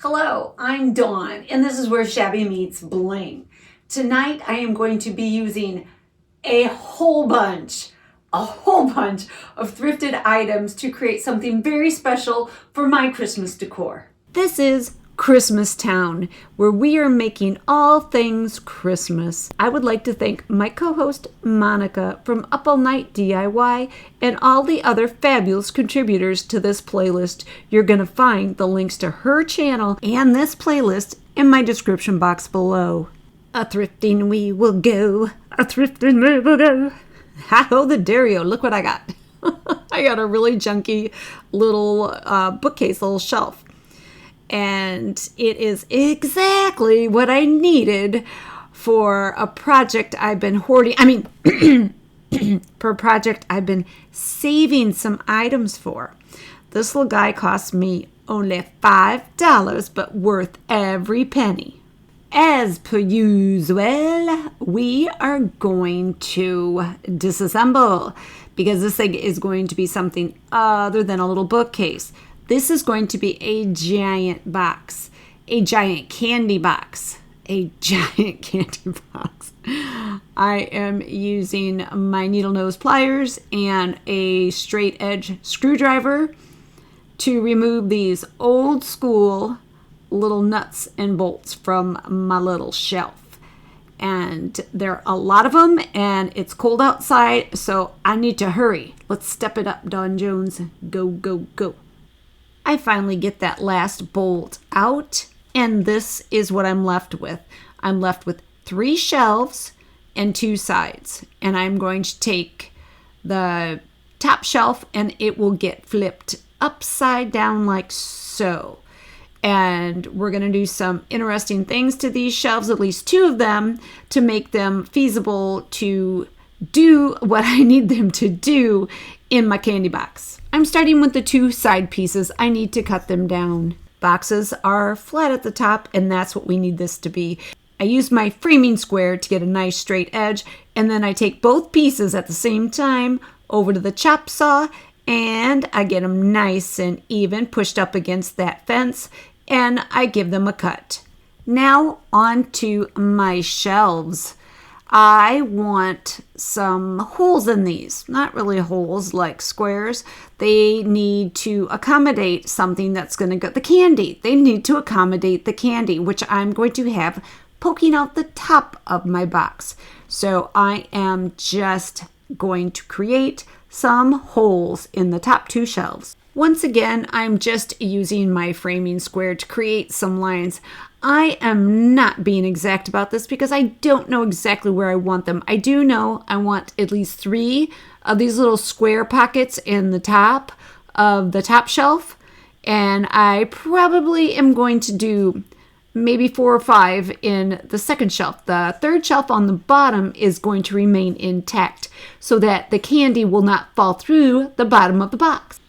Hello, I'm Dawn, and this is where Shabby meets Bling. Tonight I am going to be using a whole bunch of thrifted items to create something very special for my Christmas decor. This is Christmas Town, where we are making all things Christmas. I would like to thank my co-host Monica from Up All Night DIY and all the other fabulous contributors to this playlist. You're going to find the links to her channel and this playlist in my description box below. A thrifting we will go, a thrifting we will go. Hi-ho the Dario, look what I got. I got a really junky little bookcase, little shelf. And it is exactly what I needed for a project I've been hoarding. For a project I've been saving some items for. This little guy cost me only $5, but worth every penny. As per usual, we are going to disassemble because this thing is going to be something other than a little bookcase. This is going to be a giant box, a giant candy box, I am using my needle nose pliers and a straight edge screwdriver to remove these old school little nuts and bolts from my little shelf. And there are a lot of them, and it's cold outside, so I need to hurry. Let's step it up, Dawn Jones. Go, go, go. I finally get that last bolt out, and this is what I'm left with. I'm left with 3 shelves and 2 sides, and I'm going to take the top shelf and it will get flipped upside down like so. And we're going to do some interesting things to these shelves, at least 2 of them, to make them feasible to do what I need them to do in my candy box. I'm starting with the 2 side pieces. I need to cut them down. Boxes are flat at the top, and that's what we need this to be. I use my framing square to get a nice straight edge, and then I take both pieces at the same time over to the chop saw, and I get them nice and even pushed up against that fence, and I give them a cut. Now on to my shelves. I want some holes in these. Not really holes like squares. They need to accommodate something that's going to go, the candy. They need to accommodate the candy, which I'm going to have poking out the top of my box. So I am just going to create some holes in the top 2 shelves. Once again, I'm just using my framing square to create some lines. I am not being exact about this because I don't know exactly where I want them. I do know I want at least 3 of these little square pockets in the top of the top shelf. And I probably am going to do maybe 4 or 5 in the second shelf. The third shelf on the bottom is going to remain intact so that the candy will not fall through the bottom of the box.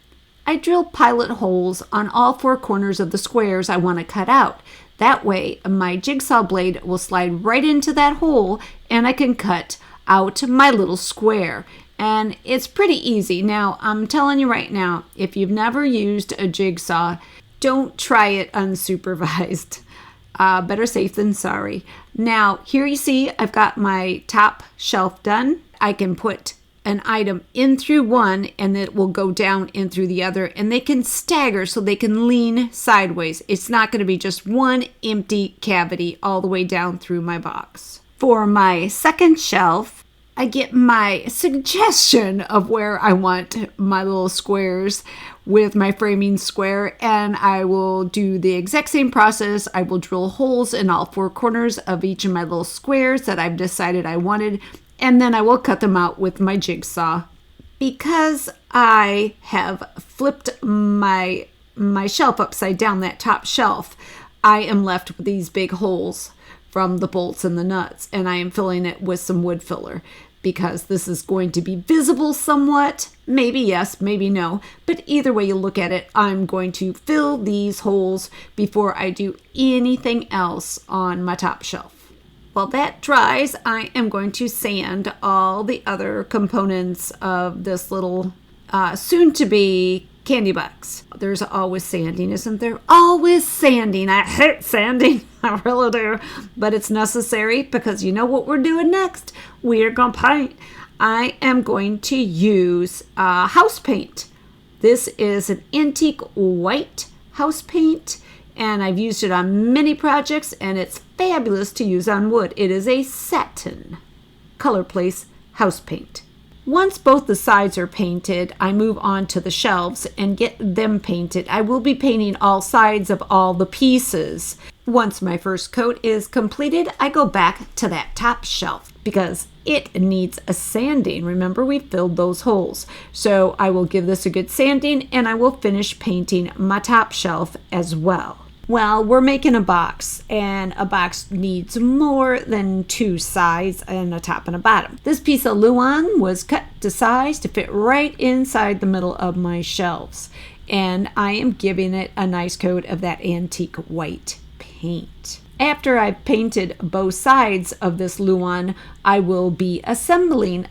I drill pilot holes on all 4 corners of the squares I want to cut out. That way, my jigsaw blade will slide right into that hole and I can cut out my little square. And it's pretty easy. Now, I'm telling you right now, if you've never used a jigsaw, don't try it unsupervised. Better safe than sorry. Now, here you see I've got my top shelf done. I can put an item in through one and it will go down in through the other, and they can stagger so they can lean sideways. It's not going to be just one empty cavity all the way down through my box. For my second shelf, I get my suggestion of where I want my little squares with my framing square, and I will do the exact same process. I will drill holes in all 4 corners of each of my little squares that I've decided I wanted, and then I will cut them out with my jigsaw. Because I have flipped my shelf upside down, that top shelf, I am left with these big holes from the bolts and the nuts, and I am filling it with some wood filler because this is going to be visible somewhat. Maybe yes, maybe no, but either way you look at it, I'm going to fill these holes before I do anything else on my top shelf. While that dries, I am going to sand all the other components of this little soon-to-be candy box. There's always sanding, isn't there? Always sanding. I hate sanding. I really do. But it's necessary because you know what we're doing next? We're going to paint. I am going to use house paint. This is an antique white house paint, and I've used it on many projects, and it's fabulous to use on wood. It is a satin color place house paint. Once both the sides are painted, I move on to the shelves and get them painted. I will be painting all sides of all the pieces. Once my first coat is completed, I go back to that top shelf because it needs a sanding. Remember, we filled those holes. So I will give this a good sanding and I will finish painting my top shelf as well. Well, we're making a box, and a box needs more than two sides and a top and a bottom. This piece of Luan was cut to size to fit right inside the middle of my shelves, and I am giving it a nice coat of that antique white paint. After I've painted both sides of this Luan, I will be assembling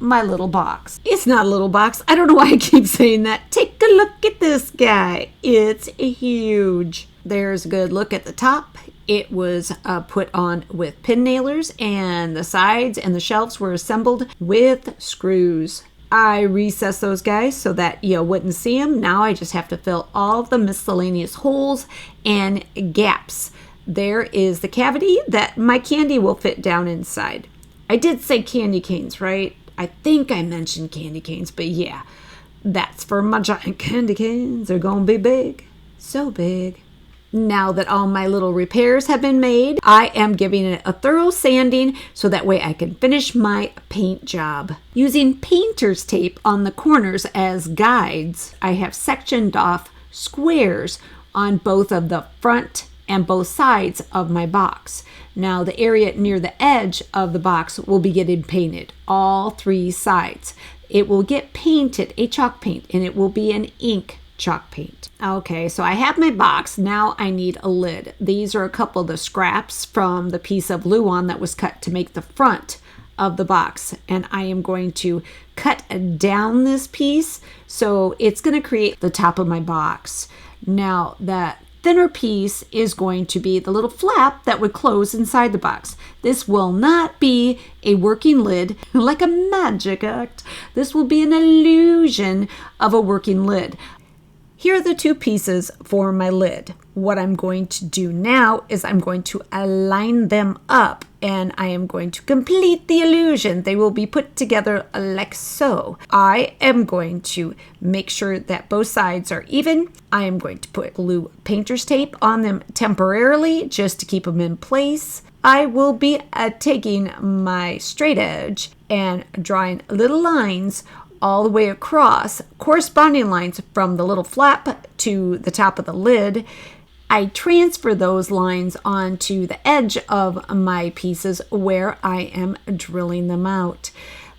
my little box. It's not a little box. I don't know why I keep saying that. Take a look at this guy. It's huge. There's a good look at the top. It was put on with pin nailers, and the sides and the shelves were assembled with screws. I recessed those guys so that you wouldn't see them. Now I just have to fill all the miscellaneous holes and gaps. There is the cavity that my candy will fit down inside. I did say candy canes, right? I think I mentioned candy canes, but yeah, that's for my giant candy canes. They're gonna be big, so big. Now that all my little repairs have been made, I am giving it a thorough sanding so that way I can finish my paint job. Using painter's tape on the corners as guides, I have sectioned off squares on both of the front and both sides of my box. Now the area near the edge of the box will be getting painted, all three sides. It will get painted, a chalk paint, and it will be an ink chalk paint. Okay, so I have my box. Now I need a lid. These are a couple of the scraps from the piece of Luan that was cut to make the front of the box, and I am going to cut down this piece so it's going to create the top of my box. Now that thinner piece is going to be the little flap that would close inside the box. This will not be a working lid like a magic act. This will be an illusion of a working lid. Here are the two pieces for my lid. What I'm going to do now is I'm going to align them up, and I am going to complete the illusion. They will be put together like so. I am going to make sure that both sides are even. I am going to put glue painter's tape on them temporarily just to keep them in place. I will be taking my straight edge and drawing little lines all the way across, corresponding lines from the little flap to the top of the lid. I transfer those lines onto the edge of my pieces where I am drilling them out.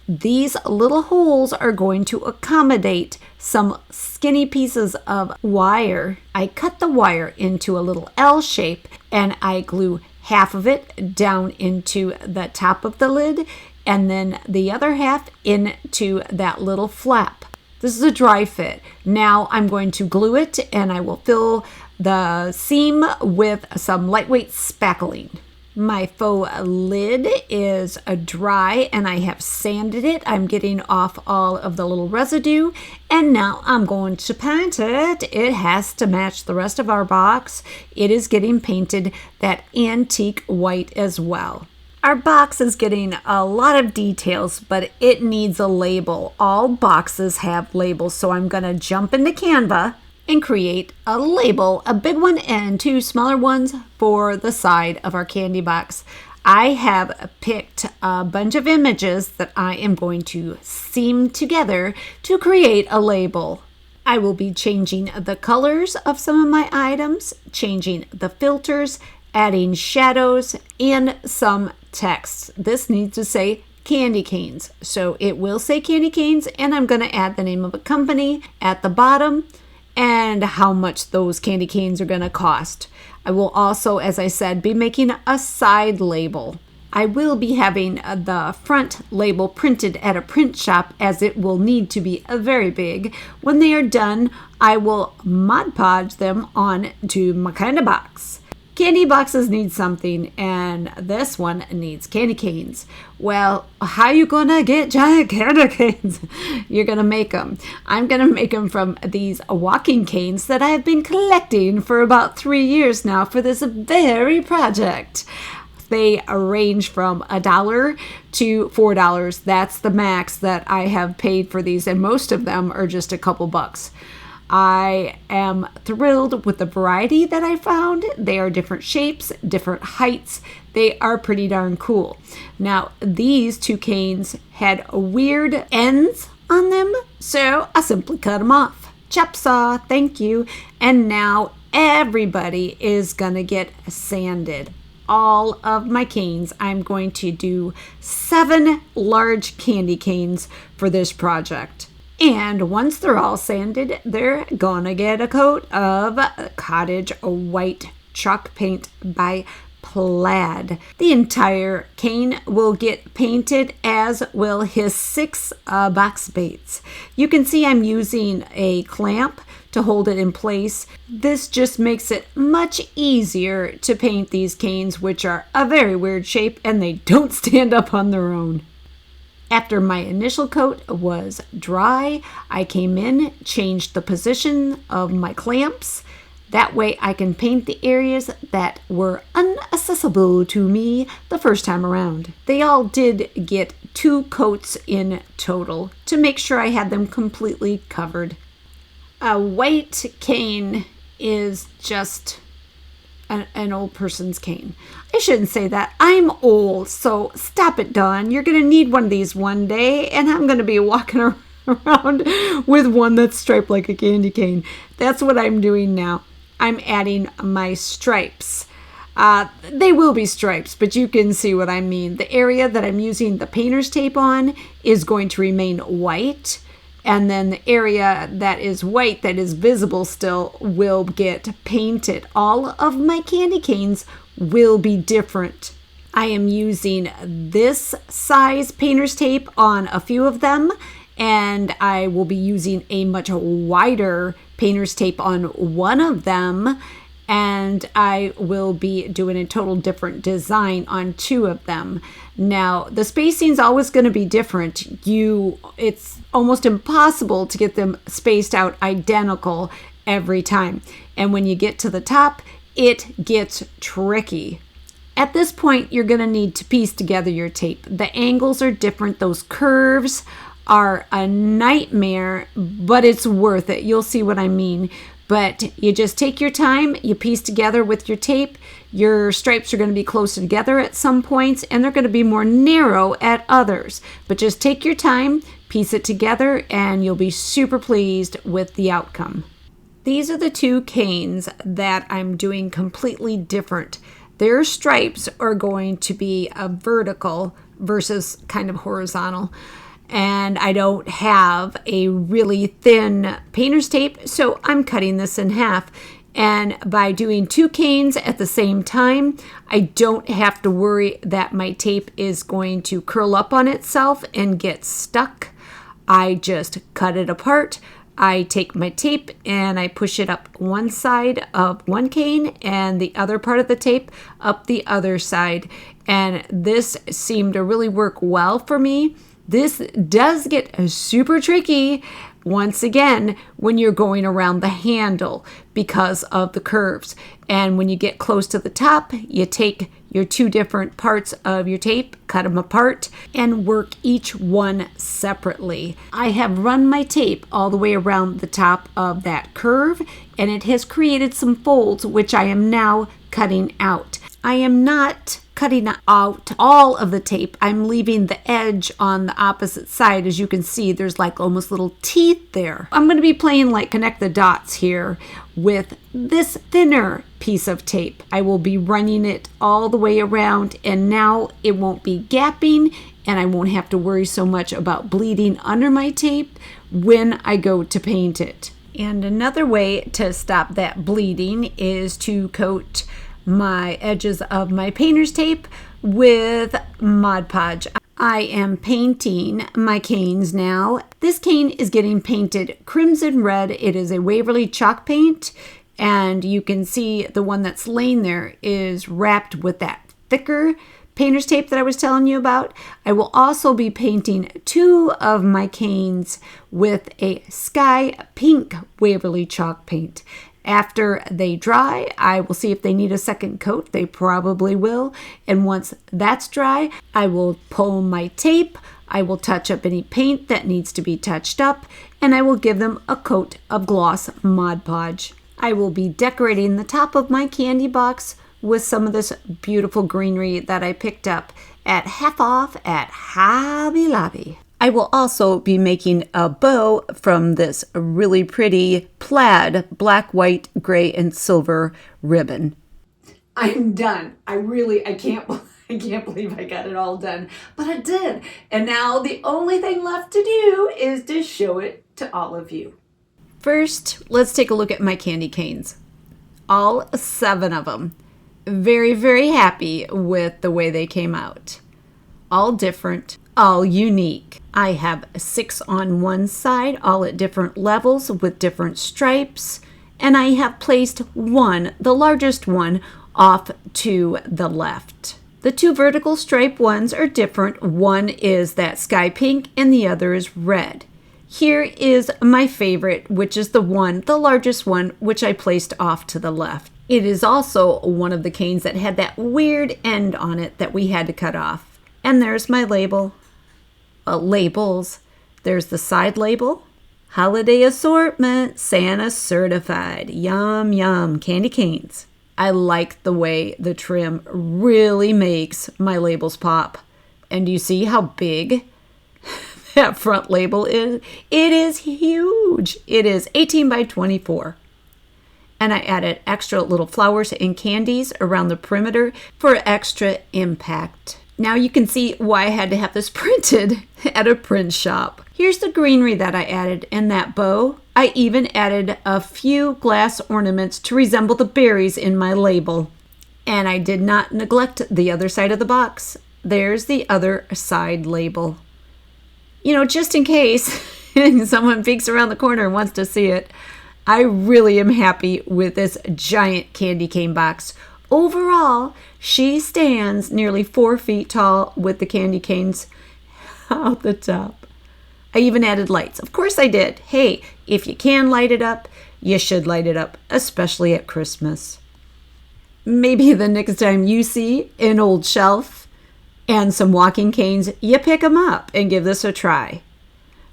These little holes are going to accommodate some skinny pieces of wire. I cut the wire into a little L shape, and I glue half of it down into the top of the lid, and then the other half into that little flap. This is a dry fit. Now I'm going to glue it, and I will fill the seam with some lightweight spackling. My faux lid is dry, and I have sanded it. I'm getting off all of the little residue, and now I'm going to paint it. It has to match the rest of our box. It is getting painted that antique white as well. Our box is getting a lot of details, but it needs a label. All boxes have labels, so I'm going to jump into Canva and create a label, a big one and two smaller ones for the side of our candy box. I have picked a bunch of images that I am going to seam together to create a label. I will be changing the colors of some of my items, changing the filters, adding shadows, and some text. This needs to say candy canes. So it will say candy canes, and I'm going to add the name of a company at the bottom and how much those candy canes are going to cost. I will also, as I said, be making a side label. I will be having the front label printed at a print shop, as it will need to be very big. When they are done, I will Mod Podge them on to my kind of box. Candy boxes need something, and this one needs candy canes. Well, how you gonna get giant candy canes? You're gonna make them. I'm gonna make them from these walking canes that I've been collecting for about 3 years now for this very project. They range from $1 to $4. That's the max that I have paid for these, and most of them are just a couple bucks. I am thrilled with the variety that I found. They are different shapes, different heights. They are pretty darn cool. Now, these two canes had weird ends on them, so I simply cut them off. Chop saw, thank you. And now everybody is gonna get sanded. All of my canes. I'm going to do 7 large candy canes for this project. And once they're all sanded, they're gonna get a coat of cottage white chalk paint by Plaid. The entire cane will get painted, as will his 6 box baits. You can see I'm using a clamp to hold it in place. This just makes it much easier to paint these canes, which are a very weird shape and they don't stand up on their own. After my initial coat was dry, I came in, changed the position of my clamps. That way I can paint the areas that were inaccessible to me the first time around. They all did get 2 coats in total to make sure I had them completely covered. A white cane is just an old person's cane. I shouldn't say that. I'm old, so stop it, Dawn. You're going to need one of these one day, and I'm going to be walking around with one that's striped like a candy cane. That's what I'm doing now. I'm adding my stripes. They will be stripes, but you can see what I mean. The area that I'm using the painter's tape on is going to remain white. And then the area that is white, that is visible still, will get painted. All of my candy canes will be different. I am using this size painter's tape on a few of them, and I will be using a much wider painter's tape on one of them, and I will be doing a total different design on 2 of them. Now, the spacing is always going to be different. It's almost impossible to get them spaced out identical every time. And when you get to the top, it gets tricky. At this point, you're going to need to piece together your tape. The angles are different. Those curves are a nightmare, but it's worth it. You'll see what I mean. But you just take your time, you piece together with your tape. Your stripes are going to be closer together at some points, and they're going to be more narrow at others. But just take your time, piece it together, and you'll be super pleased with the outcome. These are the 2 canes that I'm doing completely different. Their stripes are going to be a vertical versus kind of horizontal. And I don't have a really thin painter's tape, so I'm cutting this in half. And by doing 2 canes at the same time, I don't have to worry that my tape is going to curl up on itself and get stuck. I just cut it apart. I take my tape and I push it up one side of one cane and the other part of the tape up the other side. And this seemed to really work well for me. This does get super tricky once again when you're going around the handle because of the curves. And when you get close to the top, you take your 2 different parts of your tape, cut them apart, and work each one separately. I have run my tape all the way around the top of that curve, and it has created some folds, which I am now cutting out. I am not cutting out all of the tape. I'm leaving the edge on the opposite side. As you can see, there's like almost little teeth there. I'm going to be playing like connect the dots here with this thinner piece of tape. I will be running it all the way around, and now it won't be gapping, and I won't have to worry so much about bleeding under my tape when I go to paint it. And another way to stop that bleeding is to coat my edges of my painter's tape with Mod Podge. I am painting my canes now. This cane is getting painted crimson red. It is a Waverly chalk paint, and you can see the one that's laying there is wrapped with that thicker painter's tape that I was telling you about. I will also be painting 2 of my canes with a sky pink Waverly chalk paint. After they dry, I will see if they need a second coat. They probably will. And once that's dry, I will pull my tape. I will touch up any paint that needs to be touched up, and I will give them a coat of gloss Mod Podge. I will be decorating the top of my candy box with some of this beautiful greenery that I picked up at half off at Hobby Lobby. I will also be making a bow from this really pretty plaid black, white, gray, and silver ribbon. I'm done. I can't believe I got it all done, but I did. And now the only thing left to do is to show it to all of you. First, let's take a look at my candy canes. All 7 of them. Very, very happy with the way they came out. All different, all unique. I have 6 on one side, all at different levels with different stripes, and I have placed one, the largest one, off to the left. The 2 vertical stripe ones are different. One is that sky pink and the other is red. Here is my favorite, which is the largest one, which I placed off to the left. It is also one of the canes that had that weird end on it that we had to cut off. And there's my label. Labels. There's the side label. Holiday assortment, Santa certified. Yum, yum, candy canes. I like the way the trim really makes my labels pop. And do you see how big that front label is? It is huge. It is 18 by 24. And I added extra little flowers and candies around the perimeter for extra impact. Now you can see why I had to have this printed at a print shop. Here's the greenery that I added in that bow. I even added a few glass ornaments to resemble the berries in my label. And I did not neglect the other side of the box. There's the other side label. You know, just in case someone peeks around the corner and wants to see it. I really am happy with this giant candy cane box. Overall, she stands nearly 4 feet tall with the candy canes out the top. I even added lights. Of course I did. Hey, if you can light it up, you should light it up, especially at Christmas. Maybe the next time you see an old shelf and some walking canes, you pick them up and give this a try.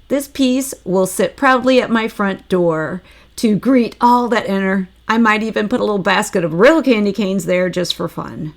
This piece will sit proudly at my front door to greet all that enter. I might even put a little basket of real candy canes there just for fun.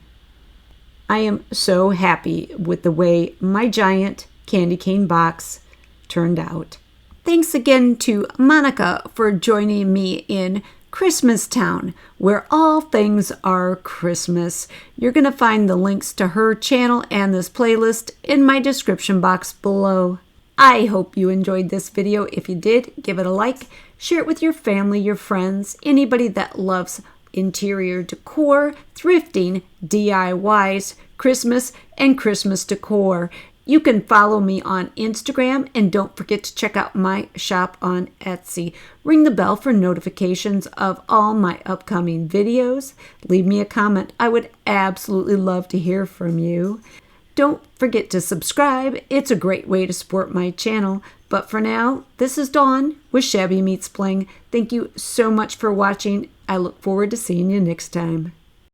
I am so happy with the way my giant candy cane box turned out. Thanks again to Monica for joining me in Christmas Town, where all things are Christmas. You're going to find the links to her channel and this playlist in my description box below. I hope you enjoyed this video. If you did, give it a like, share it with your family, your friends, anybody that loves interior decor, thrifting, DIYs, Christmas, and Christmas decor. You can follow me on Instagram, and don't forget to check out my shop on Etsy. Ring the bell for notifications of all my upcoming videos. Leave me a comment. I would absolutely love to hear from you. Don't forget to subscribe. It's a great way to support my channel. But for now, this is Dawn with Shabby Meets Bling. Thank you so much for watching. I look forward to seeing you next time.